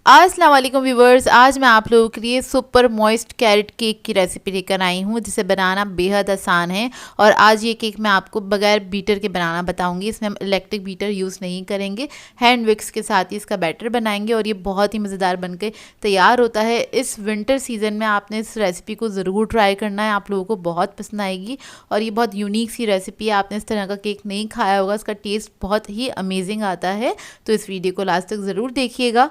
अस्सलाम वालेकुम व्यूवर्स, आज मैं आप लोगों के लिए सुपर मॉइस्ट कैरेट केक की रेसिपी लेकर आई हूँ जिसे बनाना बेहद आसान है। और आज ये केक मैं आपको बगैर बीटर के बनाना बताऊंगी। इसमें हम इलेक्ट्रिक बीटर यूज़ नहीं करेंगे, हैंड विक्स के साथ ही इसका बैटर बनाएंगे और ये बहुत ही मज़ेदार बनकर तैयार होता है। इस विंटर सीज़न में आपने इस रेसिपी को ज़रूर ट्राई करना है, आप लोगों को बहुत पसंद आएगी। और ये बहुत यूनिक सी रेसिपी है, आपने इस तरह का केक नहीं खाया होगा, इसका टेस्ट बहुत ही अमेजिंग आता है। तो इस वीडियो को लास्ट तक ज़रूर देखिएगा।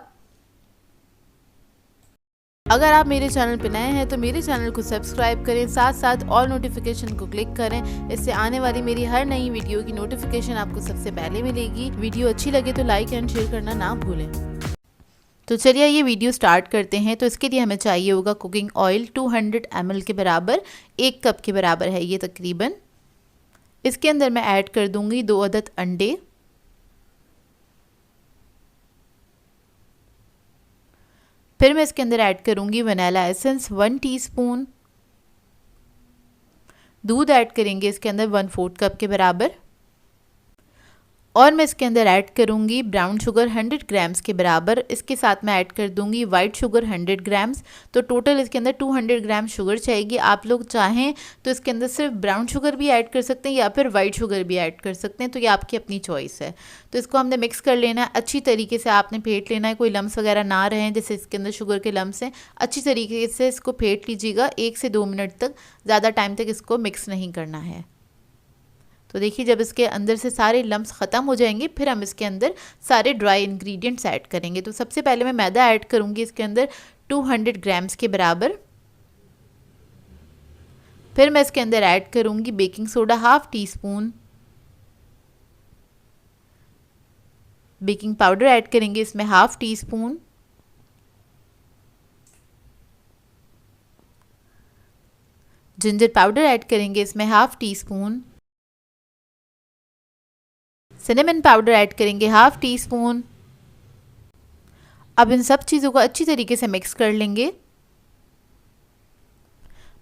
अगर आप मेरे चैनल पर नए हैं तो मेरे चैनल को सब्सक्राइब करें, साथ साथ ऑल नोटिफिकेशन को क्लिक करें। इससे आने वाली मेरी हर नई वीडियो की नोटिफिकेशन आपको सबसे पहले मिलेगी। वीडियो अच्छी लगे तो लाइक एंड शेयर करना ना भूलें। तो चलिए ये वीडियो स्टार्ट करते हैं। तो इसके लिए हमें चाहिए होगा कुकिंग ऑयल 200 ml के बराबर, 1 कप के बराबर है ये तकरीबन। इसके अंदर मैं ऐड कर दूंगी 2 अदद अंडे, फिर मैं इसके अंदर ऐड करूंगी वनीला एसेंस 1 टीस्पून, दूध ऐड करेंगे इसके अंदर 1/4 कप के बराबर, और मैं इसके अंदर ऐड करूंगी ब्राउन शुगर 100 ग्राम्स के बराबर। इसके साथ मैं ऐड कर दूंगी वाइट शुगर 100 ग्राम्स। तो टोटल इसके अंदर 200 ग्राम शुगर चाहिए। आप लोग चाहें तो इसके अंदर सिर्फ ब्राउन शुगर भी ऐड कर सकते हैं या फिर वाइट शुगर भी ऐड कर सकते हैं, तो ये आपकी अपनी चॉइस है। तो इसको हमने मिक्स कर लेना है अच्छी तरीके से, आपने फेंट लेना है, कोई लम्स वगैरह ना रहें जैसे इसके अंदर शुगर के लम्स हैं। अच्छी तरीके से इसको फेंट लीजिएगा 1 से 2 मिनट तक, ज़्यादा टाइम तक इसको मिक्स नहीं करना है। तो देखिए जब इसके अंदर से सारे लम्स ख़त्म हो जाएंगे फिर हम इसके अंदर सारे ड्राई इंग्रेडिएंट्स ऐड करेंगे। तो सबसे पहले मैं मैदा ऐड करूँगी इसके अंदर 200 ग्राम्स के बराबर। फिर मैं इसके अंदर ऐड करूँगी baking soda 1/2 teaspoon, baking powder add करेंगे इसमें 1/2 टीस्पून, जिंजर पाउडर ऐड करेंगे इसमें 1/2 टीस्पून, सिनेमन पाउडर ऐड करेंगे 1/2 टीस्पून। अब इन सब चीज़ों को अच्छी तरीके से मिक्स कर लेंगे।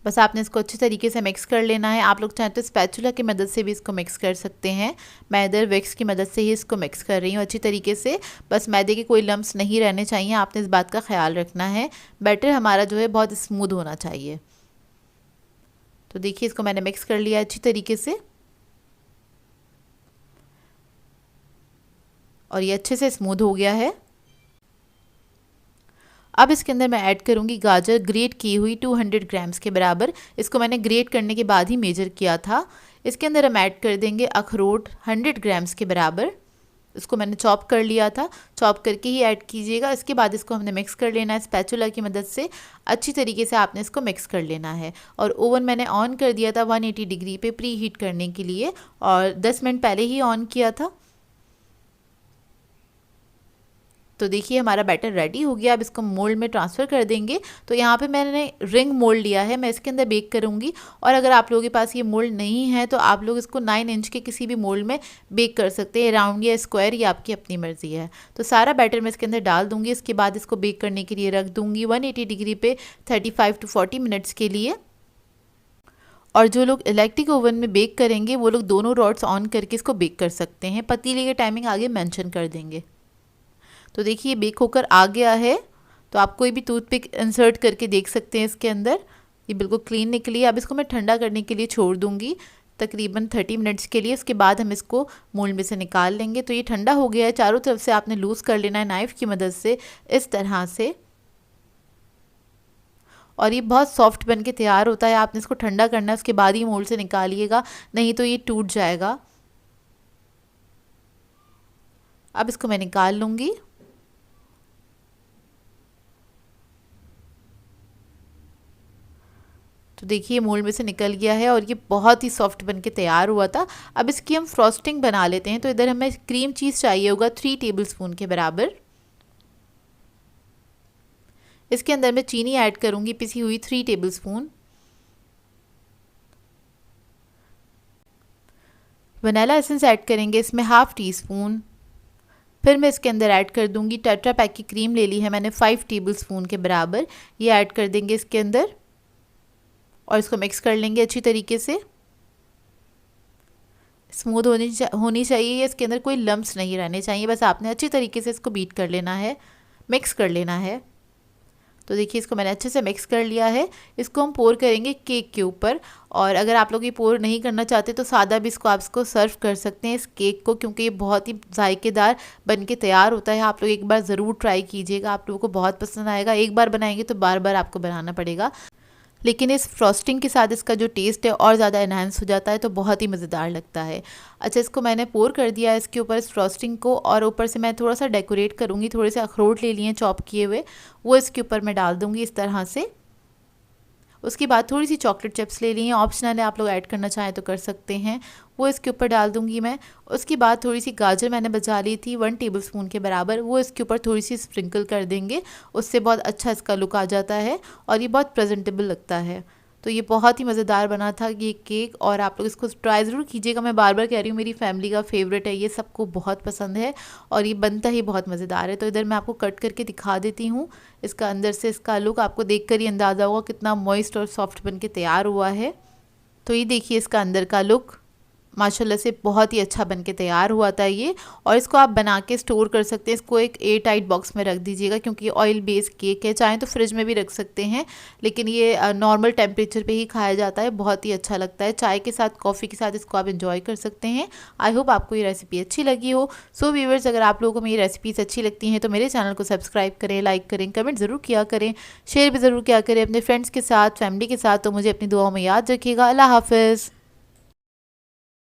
बस आपने इसको अच्छी तरीके से मिक्स कर लेना है। आप लोग चाहें तो स्पैचुला की मदद से भी इसको मिक्स कर सकते हैं। मैं इधर विक्स की मदद से ही इसको मिक्स कर रही हूँ अच्छी तरीके से। बस मैदे के कोई लम्स नहीं रहने चाहिए, आपने इस बात का ख्याल रखना है। बैटर हमारा जो है बहुत स्मूथ होना चाहिए। तो देखिए इसको मैंने मिक्स कर लिया अच्छी तरीके से और ये अच्छे से स्मूथ हो गया है। अब इसके अंदर मैं ऐड करूंगी गाजर ग्रेट की हुई 200 ग्राम्स के बराबर। इसको मैंने ग्रेट करने के बाद ही मेजर किया था। इसके अंदर हम ऐड कर देंगे अखरोट 100 ग्राम्स के बराबर। इसको मैंने चॉप कर लिया था, चॉप करके ही ऐड कीजिएगा। इसके बाद इसको हमने मिक्स कर लेना है स्पैचुला की मदद से। अच्छी तरीके से आपने इसको मिक्स कर लेना है। और ओवन मैंने ऑन कर दिया था 180 डिग्री पे प्री हीट करने के लिए, और 10 मिनट पहले ही ऑन किया था। तो देखिए हमारा बैटर रेडी हो गया। अब इसको मोल्ड में ट्रांसफ़र कर देंगे। तो यहाँ पे मैंने रिंग मोल्ड लिया है, मैं इसके अंदर बेक करूँगी। और अगर आप लोगों के पास ये मोल्ड नहीं है तो आप लोग इसको 9 इंच के किसी भी मोल्ड में बेक कर सकते हैं, राउंड या स्क्वायर, ये आपकी अपनी मर्ज़ी है। तो सारा बैटर मैं इसके अंदर डाल दूँगी। इसके बाद इसको बेक करने के लिए रख दूँगी 180 डिग्री पे 35 to 40 मिनट्स के लिए। और जो लोग इलेक्ट्रिक ओवन में बेक करेंगे वो लोग दोनों रॉड्स ऑन करके इसको बेक कर सकते हैं। पतीले की टाइमिंग आगे मेंशन कर देंगे। तो देखिए बेक होकर आ गया है। तो आप कोई भी टूथपिक इंसर्ट करके देख सकते हैं इसके अंदर, ये बिल्कुल क्लीन निकली है। अब इसको मैं ठंडा करने के लिए छोड़ दूंगी तकरीबन 30 मिनट्स के लिए। उसके बाद हम इसको मोल्ड में से निकाल लेंगे। तो ये ठंडा हो गया है, चारों तरफ से आपने लूज़ कर लेना है नाइफ़ की मदद से इस तरह से। और ये बहुत सॉफ्ट बन के तैयार होता है। आपने इसको ठंडा करना है, उसके बाद ही मोल्ड से निकालिएगा, नहीं तो ये टूट जाएगा। अब इसको मैं निकाल लूँगी। तो देखिए मोल्ड में से निकल गया है और ये बहुत ही सॉफ्ट बन के तैयार हुआ था। अब इसकी हम फ्रॉस्टिंग बना लेते हैं। तो इधर हमें क्रीम चीज़ चाहिए होगा 3 टेबलस्पून के बराबर। इसके अंदर मैं चीनी ऐड करूंगी पिसी हुई 3 टेबलस्पून। वनीला एसेंस ऐड करेंगे इसमें 1/2 टीस्पून। फिर मैं इसके अंदर ऐड कर दूंगी टेट्रा पैक की क्रीम ले ली है मैंने 5 टेबलस्पून के बराबर, ये ऐड कर देंगे इसके अंदर और इसको मिक्स कर लेंगे अच्छी तरीके से। स्मूथ होनी चाहिए, इसके अंदर कोई लम्स नहीं रहने चाहिए। बस आपने अच्छी तरीके से इसको बीट कर लेना है। मिक्स कर लेना है। तो देखिए इसको मैंने अच्छे से मिक्स कर लिया है। इसको हम पोर करेंगे केक के ऊपर, और अगर आप लोग ये पोर नहीं करना चाहते तो सादा भी इसको आप इसको सर्व कर सकते हैं इस केक को, क्योंकि ये बहुत ही जायकेदार बन के तैयार होता है। आप लोग एक बार ज़रूर ट्राई कीजिएगा, आप लोगों को बहुत पसंद आएगा। एक बार बनाएंगे तो बार बार आपको बनाना पड़ेगा, लेकिन इस फ्रॉस्टिंग के साथ इसका जो टेस्ट है और ज़्यादा एनहांस हो जाता है, तो बहुत ही मज़ेदार लगता है। अच्छा, इसको मैंने पोर कर दिया है इसके ऊपर इस फ्रॉस्टिंग को, और ऊपर से मैं थोड़ा सा डेकोरेट करूँगी। थोड़े से अखरोट ले लिए चॉप किए हुए, वो इसके ऊपर मैं डाल दूँगी इस तरह से। उसके बाद थोड़ी सी चॉकलेट चिप्स ले ली हैं, ऑप्शनल है, आप लोग ऐड करना चाहें तो कर सकते हैं, वो इसके ऊपर डाल दूंगी मैं। उसके बाद थोड़ी सी गाजर मैंने बचा ली थी 1 टेबलस्पून के बराबर, वो इसके ऊपर थोड़ी सी स्प्रिंकल कर देंगे, उससे बहुत अच्छा इसका लुक आ जाता है और ये बहुत प्रेजेंटेबल लगता है। तो ये बहुत ही मज़ेदार बना था ये केक, और आप लोग इसको ट्राई ज़रूर कीजिएगा। मैं बार बार कह रही हूँ, मेरी फैमिली का फेवरेट है, ये सबको बहुत पसंद है और ये बनता ही बहुत मज़ेदार है। तो इधर मैं आपको कट करके दिखा देती हूँ इसका अंदर से इसका लुक। आपको देखकर ही अंदाज़ा होगा कितना मॉइस्ट और सॉफ्ट बन के तैयार हुआ है। तो ये देखिए इसका अंदर का लुक माशाल्लाह से बहुत ही अच्छा बन के तैयार हुआ था ये। और इसको आप बना के स्टोर कर सकते हैं। इसको एक एयर टाइट बॉक्स में रख दीजिएगा, क्योंकि ऑयल बेस्ड केक है, चाहे तो फ्रिज में भी रख सकते हैं, लेकिन ये नॉर्मल टेम्परेचर पे ही खाया जाता है। बहुत ही अच्छा लगता है, चाय के साथ, कॉफ़ी के साथ इसको आप इंजॉय कर सकते हैं। आई होप आपको ये रेसिपी अच्छी लगी हो। सो व्यूअर्स, अगर आप लोगों को मेरी रेसिपीज़ अच्छी लगती हैं तो मेरे चैनल को सब्सक्राइब करें, लाइक करें, कमेंट ज़रूर किया करें, शेयर भी ज़रूर किया करें अपने फ्रेंड्स के साथ, फैमिली के साथ। तो मुझे अपनी दुआओं में याद रखिएगा। अल्लाह हाफ़िज़।